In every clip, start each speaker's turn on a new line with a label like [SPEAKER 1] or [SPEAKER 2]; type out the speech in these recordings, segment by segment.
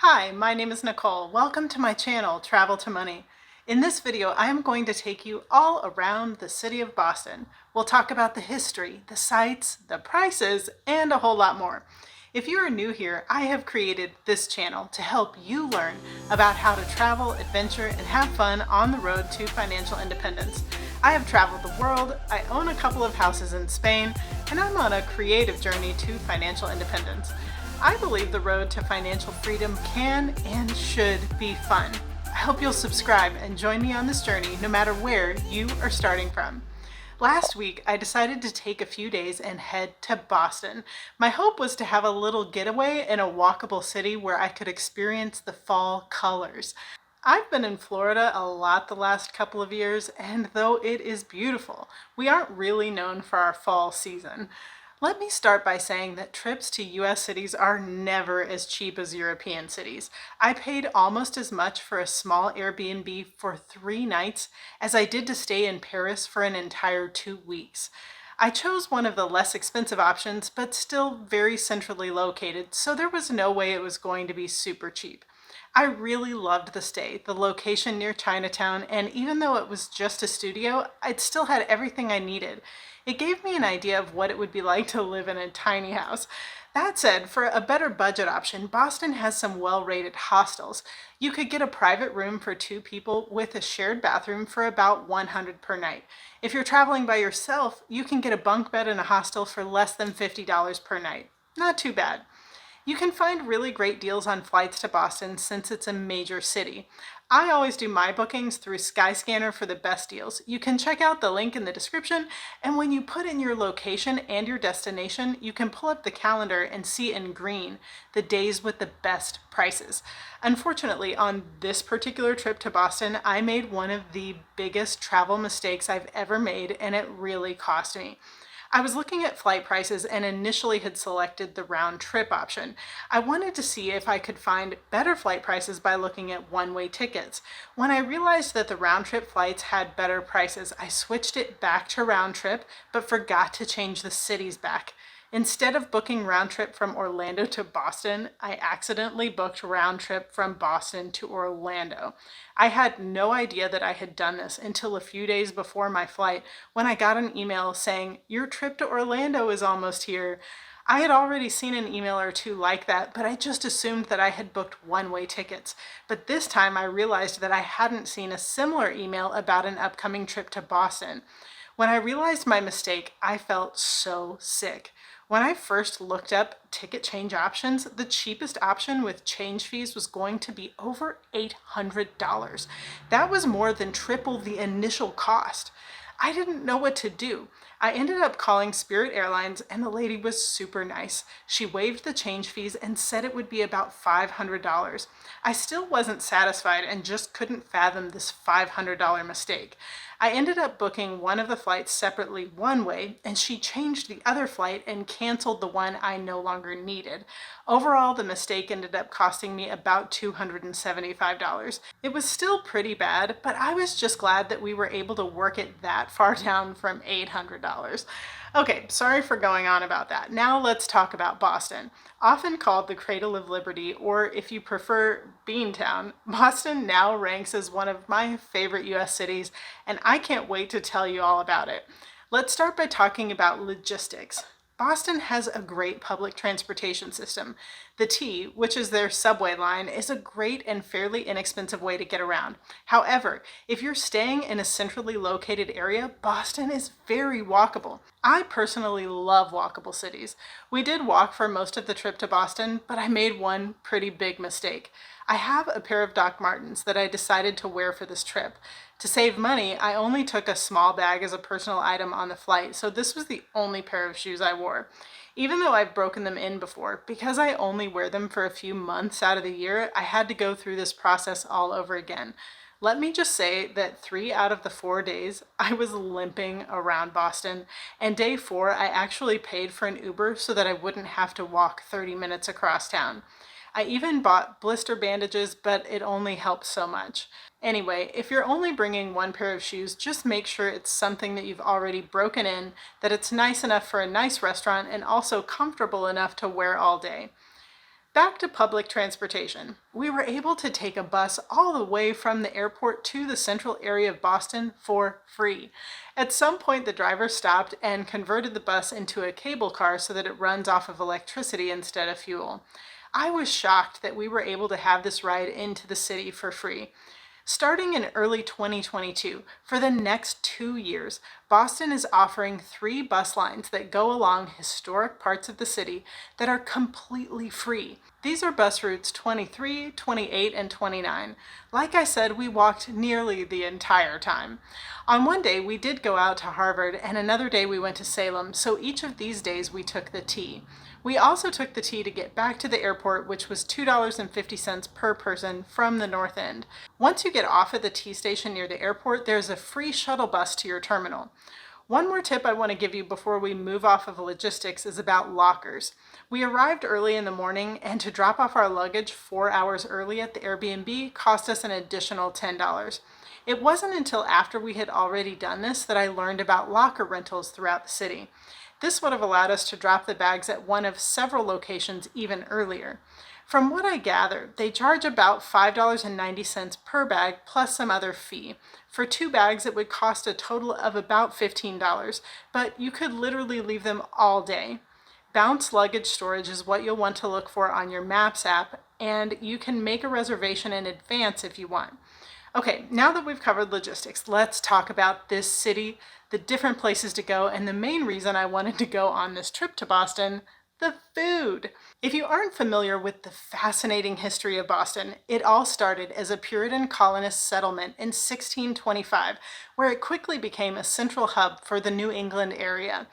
[SPEAKER 1] Hi, my name is Nicole. Welcome to my channel, Travel to Money. In this video, I am going to take you all around the city of Boston. We'll talk about the history, the sights, the prices, and a whole lot more. If you are new here, I have created this channel to help you learn about how to travel, adventure, and have fun on the road to financial independence. I have traveled the world, I own a couple of houses in Spain, and I'm on a creative journey to financial independence. I believe the road to financial freedom can and should be fun. I hope you'll subscribe and join me on this journey no matter where you are starting from. Last week, I decided to take a few days and head to Boston. My hope was to have a little getaway in a walkable city where I could experience the fall colors. I've been in Florida a lot the last couple of years, and though it is beautiful, we aren't really known for our fall season. Let me start by saying that trips to US cities are never as cheap as European cities. I paid almost as much for a small Airbnb for 3 nights as I did to stay in Paris for an entire 2 weeks. I chose one of the less expensive options, but still very centrally located, so there was no way it was going to be super cheap. I really loved the stay, the location near Chinatown, and even though it was just a studio, it still had everything I needed. It gave me an idea of what it would be like to live in a tiny house. That said, for a better budget option, Boston has some well-rated hostels. You could get a private room for 2 people with a shared bathroom for about $100 per night. If you're traveling by yourself, you can get a bunk bed in a hostel for less than $50 per night. Not too bad. You can find really great deals on flights to Boston since it's a major city. I always do my bookings through Skyscanner for the best deals. You can check out the link in the description, and when you put in your location and your destination, you can pull up the calendar and see in green the days with the best prices. Unfortunately, on this particular trip to Boston, I made one of the biggest travel mistakes I've ever made, and it really cost me. I was looking at flight prices and initially had selected the round trip option. I wanted to see if I could find better flight prices by looking at one-way tickets. When I realized that the round trip flights had better prices, I switched it back to round trip, but forgot to change the cities back. Instead of booking round trip from Orlando to Boston, I accidentally booked round trip from Boston to Orlando. I had no idea that I had done this until a few days before my flight when I got an email saying, "Your trip to Orlando is almost here." I had already seen an email or two like that, but I just assumed that I had booked one-way tickets. But this time I realized that I hadn't seen a similar email about an upcoming trip to Boston. When I realized my mistake, I felt so sick. When I first looked up ticket change options, the cheapest option with change fees was going to be over $800. That was more than triple the initial cost. I didn't know what to do. I ended up calling Spirit Airlines, and the lady was super nice. She waived the change fees and said it would be about $500. I still wasn't satisfied and just couldn't fathom this $500 mistake. I ended up booking one of the flights separately one way, and she changed the other flight and canceled the one I no longer needed. Overall, the mistake ended up costing me about $275. It was still pretty bad, but I was just glad that we were able to work it that far down from $800. Okay, sorry for going on about that. Now let's talk about Boston. Often called the Cradle of Liberty, or if you prefer, Beantown, Boston now ranks as one of my favorite US cities, and I can't wait to tell you all about it. Let's start by talking about logistics. Boston has a great public transportation system. The T, which is their subway line, is a great and fairly inexpensive way to get around. However, if you're staying in a centrally located area, Boston is very walkable. I personally love walkable cities. We did walk for most of the trip to Boston, but I made one pretty big mistake. I have a pair of Doc Martens that I decided to wear for this trip. To save money, I only took a small bag as a personal item on the flight, so this was the only pair of shoes I wore. Even though I've broken them in before, because I only wear them for a few months out of the year, I had to go through this process all over again. Let me just say that 3 out of the 4 days I was limping around Boston, and day 4 I actually paid for an Uber so that I wouldn't have to walk 30 minutes across town. I even bought blister bandages, but it only helped so much. Anyway, if you're only bringing one pair of shoes, just make sure it's something that you've already broken in, that it's nice enough for a nice restaurant, and also comfortable enough to wear all day. Back to public transportation. We were able to take a bus all the way from the airport to the central area of Boston for free. At some point, the driver stopped and converted the bus into a cable car so that it runs off of electricity instead of fuel. I was shocked that we were able to have this ride into the city for free. Starting in early 2022, for the next 2 years, Boston is offering 3 bus lines that go along historic parts of the city that are completely free. These are bus routes 23, 28, and 29. Like I said, we walked nearly the entire time. On one day, we did go out to Harvard, and another day we went to Salem, so each of these days we took the T. We also took the T to get back to the airport, which was $2.50 per person from the north end. Once you get off at the T station near the airport, there's a free shuttle bus to your terminal. One more tip I want to give you before we move off of logistics is about lockers. We arrived early in the morning, and to drop off our luggage 4 hours early at the Airbnb cost us an additional $10. It wasn't until after we had already done this that I learned about locker rentals throughout the city. This would have allowed us to drop the bags at one of several locations even earlier. From what I gathered, they charge about $5.90 per bag plus some other fee. For 2 bags, it would cost a total of about $15, but you could literally leave them all day. Bounce luggage storage is what you'll want to look for on your Maps app, and you can make a reservation in advance if you want. Okay, now that we've covered logistics, let's talk about this city, the different places to go, and the main reason I wanted to go on this trip to Boston, the food. If you aren't familiar with the fascinating history of Boston, it all started as a Puritan colonist settlement in 1625, where it quickly became a central hub for the New England area.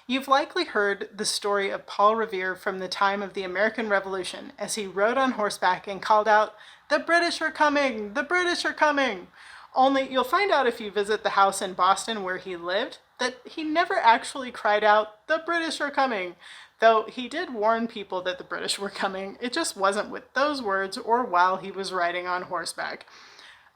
[SPEAKER 1] You've likely heard the story of Paul Revere from the time of the American Revolution, as he rode on horseback and called out, "The British are coming! The British are coming!" Only you'll find out if you visit the house in Boston where he lived that he never actually cried out, "The British are coming!" Though he did warn people that the British were coming. It just wasn't with those words or while he was riding on horseback.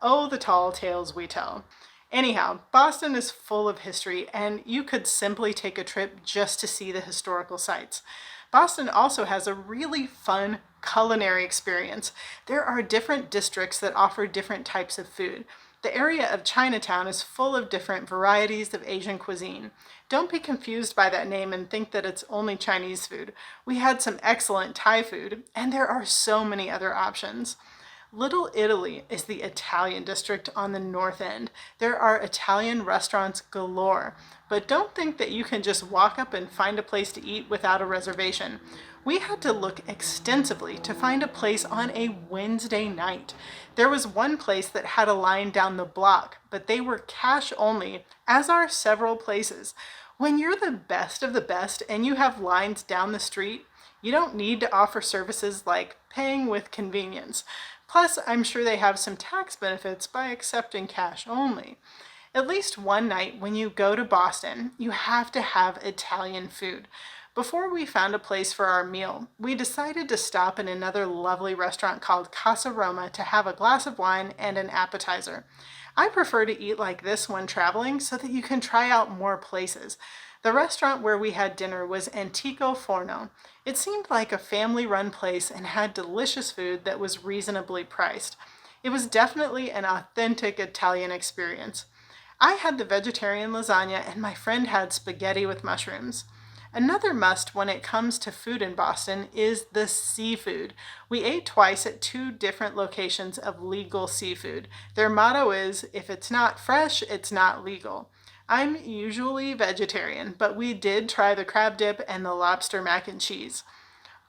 [SPEAKER 1] Oh, the tall tales we tell. Anyhow, Boston is full of history, and you could simply take a trip just to see the historical sites. Boston also has a really fun culinary experience. There are different districts that offer different types of food. The area of Chinatown is full of different varieties of Asian cuisine. Don't be confused by that name and think that it's only Chinese food. We had some excellent Thai food, and there are so many other options. Little Italy is the Italian district on the north end. There are Italian restaurants galore, but don't think that you can just walk up and find a place to eat without a reservation. We had to look extensively to find a place on a Wednesday night. There was one place that had a line down the block, but they were cash only, as are several places. When you're the best of the best and you have lines down the street, you don't need to offer services like paying with convenience. Plus, I'm sure they have some tax benefits by accepting cash only. At least one night when you go to Boston, you have to have Italian food. Before we found a place for our meal, we decided to stop in another lovely restaurant called Casa Roma to have a glass of wine and an appetizer. I prefer to eat like this when traveling so that you can try out more places. The restaurant where we had dinner was Antico Forno. It seemed like a family-run place and had delicious food that was reasonably priced. It was definitely an authentic Italian experience. I had the vegetarian lasagna and my friend had spaghetti with mushrooms. Another must when it comes to food in Boston is the seafood. We ate twice at 2 different locations of legal seafood. Their motto is, if it's not fresh, it's not legal. I'm usually vegetarian, but we did try the crab dip and the lobster mac and cheese.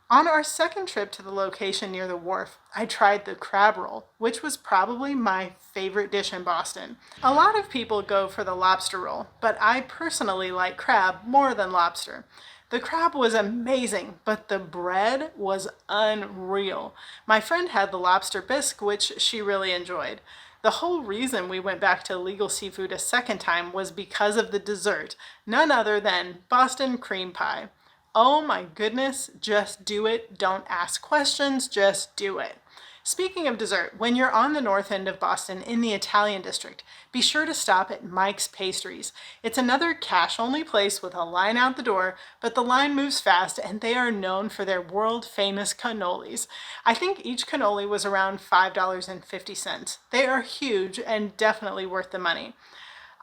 [SPEAKER 1] On our second trip to the location near the wharf, I tried the crab roll, which was probably my favorite dish in Boston. A lot of people go for the lobster roll, but I personally like crab more than lobster. The crab was amazing, but the bread was unreal. My friend had the lobster bisque, which she really enjoyed. The whole reason we went back to legal seafood a second time was because of the dessert, none other than Boston cream pie. Oh my goodness, just do it. Don't ask questions, just do it. Speaking of dessert, when you're on the north end of Boston in the Italian district, be sure to stop at Mike's Pastries. It's another cash-only place with a line out the door, but the line moves fast and they are known for their world-famous cannolis. I think each cannoli was around $5.50. They are huge and definitely worth the money.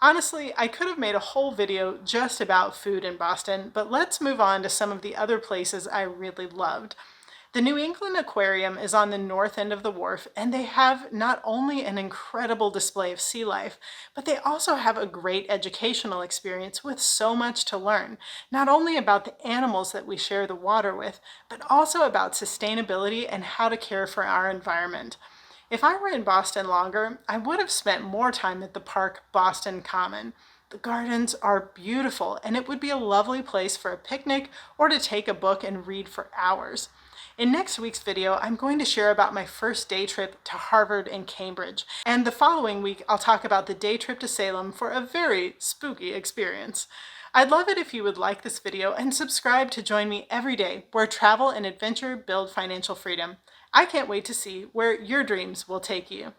[SPEAKER 1] Honestly, I could have made a whole video just about food in Boston, but let's move on to some of the other places I really loved. The New England Aquarium is on the north end of the wharf, and they have not only an incredible display of sea life, but they also have a great educational experience with so much to learn, not only about the animals that we share the water with, but also about sustainability and how to care for our environment. If I were in Boston longer, I would have spent more time at the park Boston Common. The gardens are beautiful, and it would be a lovely place for a picnic or to take a book and read for hours. In next week's video, I'm going to share about my first day trip to Harvard and Cambridge, and the following week I'll talk about the day trip to Salem for a very spooky experience. I'd love it if you would like this video and subscribe to join me every day where travel and adventure build financial freedom. I can't wait to see where your dreams will take you.